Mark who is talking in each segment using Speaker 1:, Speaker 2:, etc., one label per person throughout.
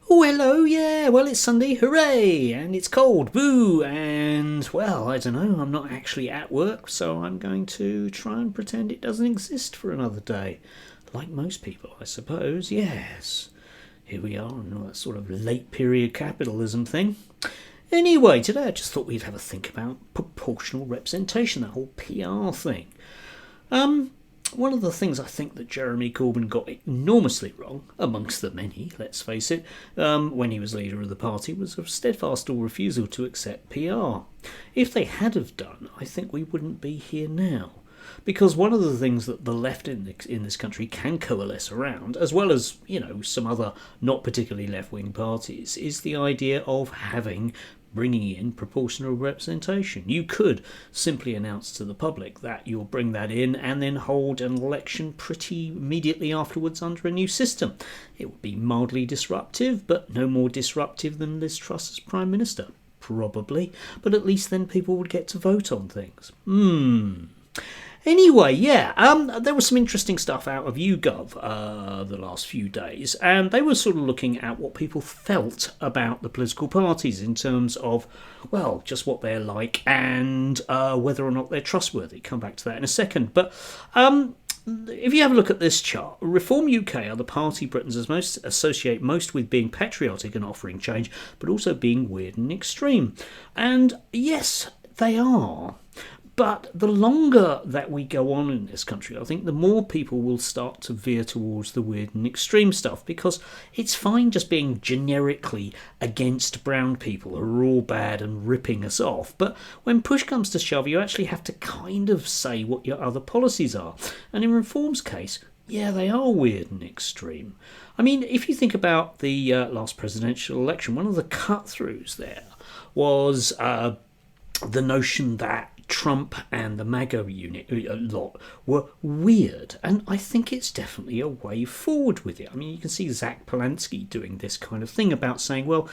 Speaker 1: Oh, hello, yeah, well, it's Sunday, hooray, and it's cold, boo, and, well, I don't know, I'm not actually at work, so I'm going to try and pretend it doesn't exist for another day. Like most people, I suppose, yes. Here we are, and that sort of late period capitalism thing. Anyway, today I just thought we'd have a think about proportional representation, that whole PR thing. Um, One of the things I think that Jeremy Corbyn got enormously wrong, amongst the many, let's face it, when he was leader of the party, was a steadfast refusal to accept PR. If they had have done, I think we wouldn't be here now. Because one of the things that the left in this country can coalesce around, as well as, some other not particularly left-wing parties, is the idea of bringing in proportional representation. You could simply announce to the public that you'll bring that in and then hold an election pretty immediately afterwards under a new system. It would be mildly disruptive, but no more disruptive than Liz Truss as Prime Minister. Probably, but at least then people would get to vote on things. Anyway, there was some interesting stuff out of YouGov the last few days, and they were sort of looking at what people felt about the political parties in terms of, well, just what they're like and whether or not they're trustworthy. Come back to that in a second. But if you have a look at this chart, Reform UK are the party Britons associate most with being patriotic and offering change, but also being weird and extreme. And yes, they are. But the longer that we go on in this country, I think the more people will start to veer towards the weird and extreme stuff, because it's fine just being generically against brown people who are all bad and ripping us off. But when push comes to shove, you actually have to kind of say what your other policies are. And in Reform's case, yeah, they are weird and extreme. I mean, if you think about the last presidential election, one of the cut-throughs there was the notion that Trump and the MAGA lot were weird, and I think it's definitely a way forward with it. I mean, you can see Zach Polanski doing this kind of thing about saying, well,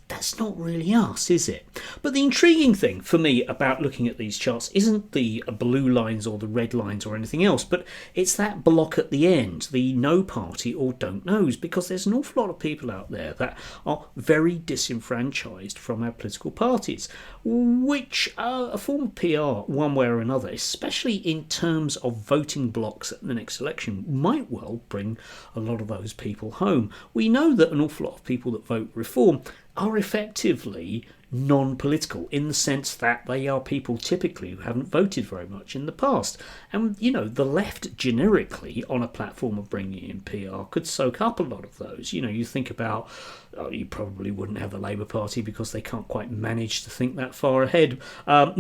Speaker 1: that's not really us, is it? But the intriguing thing for me about looking at these charts isn't the blue lines or the red lines or anything else, but it's that block at the end, the no party or don't knows, because there's an awful lot of people out there that are very disenfranchised from our political parties, which a form of PR, one way or another, especially in terms of voting blocks at the next election, might well bring a lot of those people home. We know that an awful lot of people that vote Reform are effectively non-political in the sense that they are people typically who haven't voted very much in the past. And, the left generically on a platform of bringing in PR could soak up a lot of those. You think about, you probably wouldn't have the Labour Party because they can't quite manage to think that far ahead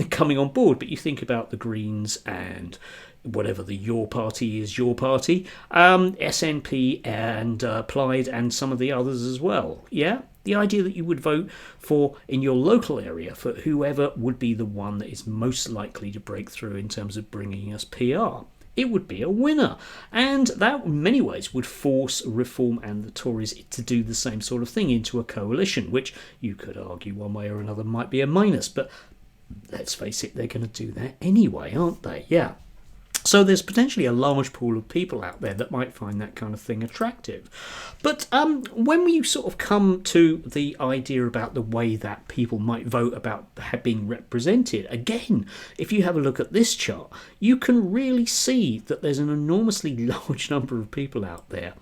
Speaker 1: coming on board, but you think about the Greens and whatever the Your Party is, Your Party, SNP and Plaid and some of the others as well. Yeah? The idea that you would vote for, in your local area, for whoever would be the one that is most likely to break through in terms of bringing us PR. It would be a winner. And that, in many ways, would force Reform and the Tories to do the same sort of thing into a coalition, which you could argue one way or another might be a minus. But let's face it, they're going to do that anyway, aren't they? Yeah. So there's potentially a large pool of people out there that might find that kind of thing attractive. But when you sort of come to the idea about the way that people might vote about being represented, again, if you have a look at this chart, you can really see that there's an enormously large number of people out there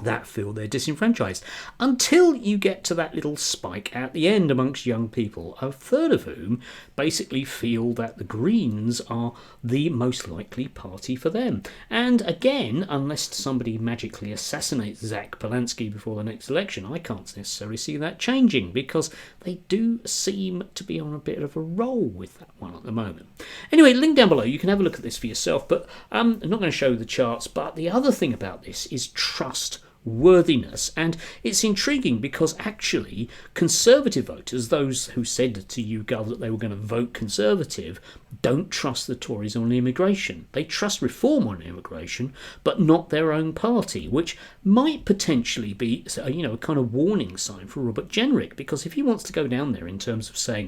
Speaker 1: that feel they're disenfranchised, until you get to that little spike at the end amongst young people, a third of whom basically feel that the Greens are the most likely party for them. And again, unless somebody magically assassinates Zach Polanski before the next election, I can't necessarily see that changing, because they do seem to be on a bit of a roll with that one at the moment. Anyway, link down below, you can have a look at this for yourself, but I'm not going to show the charts. But the other thing about this is trust worthiness, and it's intriguing because actually Conservative voters, those who said to YouGov that they were going to vote Conservative, don't trust the Tories on immigration. They trust Reform on immigration, but not their own party, which might potentially be a kind of warning sign for Robert Jenrick, because if he wants to go down there in terms of saying,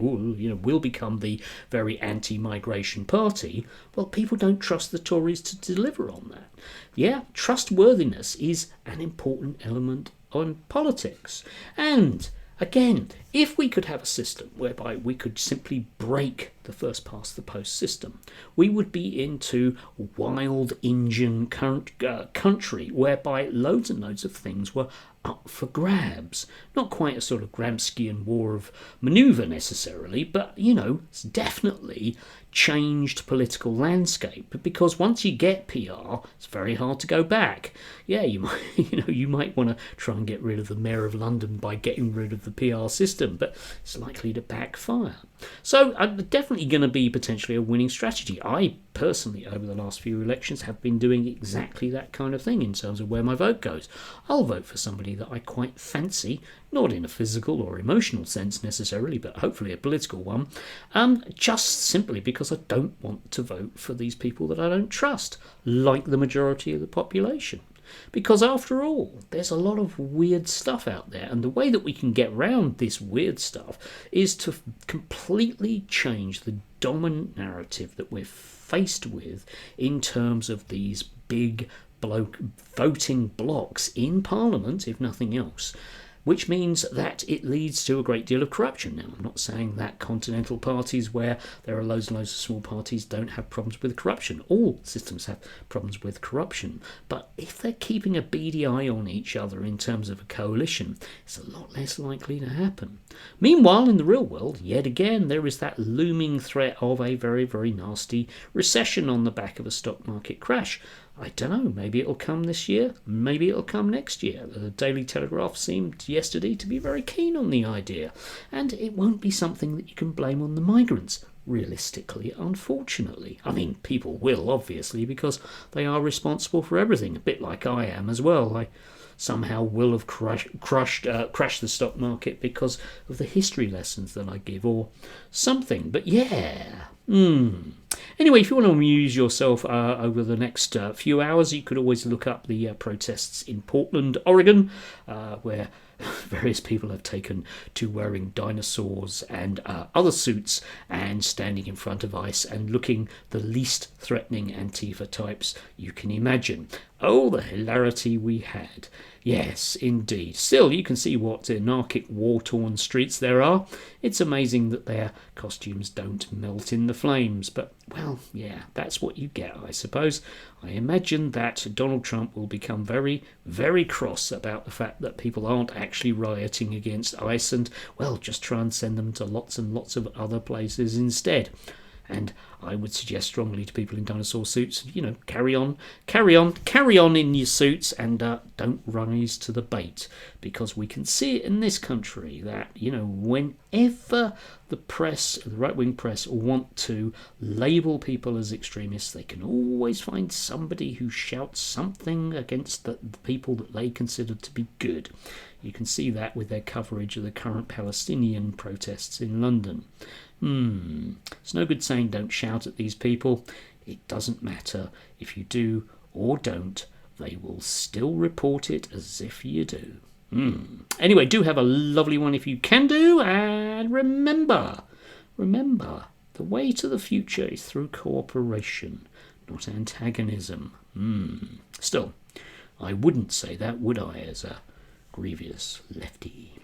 Speaker 1: we'll become the very anti-migration party, well, people don't trust the Tories to deliver on that. Yeah, trustworthiness is an important element on politics. And again, if we could have a system whereby we could simply break the first past the post system, we would be into wild Indian country whereby loads and loads of things were up for grabs. Not quite a sort of Gramscian war of manoeuvre necessarily, but it's definitely changed political landscape, because once you get PR, it's very hard to go back. Yeah, you might you might want to try and get rid of the Mayor of London by getting rid of the PR system, but it's likely to backfire. So definitely going to be potentially a winning strategy. I personally, over the last few elections, have been doing exactly that kind of thing in terms of where my vote goes. I'll vote for somebody that I quite fancy, not in a physical or emotional sense necessarily, but hopefully a political one, just simply because I don't want to vote for these people that I don't trust, like the majority of the population. Because after all, there's a lot of weird stuff out there, and the way that we can get around this weird stuff is to completely change the dominant narrative that we're faced with in terms of these big voting blocks in Parliament, if nothing else, which means that it leads to a great deal of corruption. Now, I'm not saying that continental parties where there are loads and loads of small parties don't have problems with corruption. All systems have problems with corruption. But if they're keeping a beady eye on each other in terms of a coalition, it's a lot less likely to happen. Meanwhile, in the real world, yet again, there is that looming threat of a very, very nasty recession on the back of a stock market crash. I don't know, maybe it'll come this year, maybe it'll come next year. The Daily Telegraph seemed yesterday to be very keen on the idea, and it won't be something that you can blame on the migrants, realistically, unfortunately. I mean, people will, obviously, because they are responsible for everything, a bit like I am as well. I somehow will have crashed the stock market because of the history lessons that I give, or something. But yeah. Anyway, if you want to amuse yourself over the next few hours, you could always look up the protests in Portland, Oregon, where various people have taken to wearing dinosaurs and other suits and standing in front of ICE and looking the least threatening Antifa types you can imagine. Oh, the hilarity we had. Yes, indeed. Still, you can see what anarchic, war-torn streets there are. It's amazing that their costumes don't melt in the flames. But, well, yeah, that's what you get, I suppose. I imagine that Donald Trump will become very, very cross about the fact that people aren't actually rioting against ICE and, well, just try and send them to lots and lots of other places instead. And I would suggest strongly to people in dinosaur suits, carry on in your suits and don't rise to the bait, because we can see it in this country that, whenever the press, the right-wing press, want to label people as extremists, they can always find somebody who shouts something against the people that they consider to be good. You can see that with their coverage of the current Palestinian protests in London. It's no good saying don't shout at these people. It doesn't matter. If you do or don't, they will still report it as if you do. Anyway, do have a lovely one if you can do, and remember, the way to the future is through cooperation, not antagonism. Still, I wouldn't say that, would I, as a grievous lefty?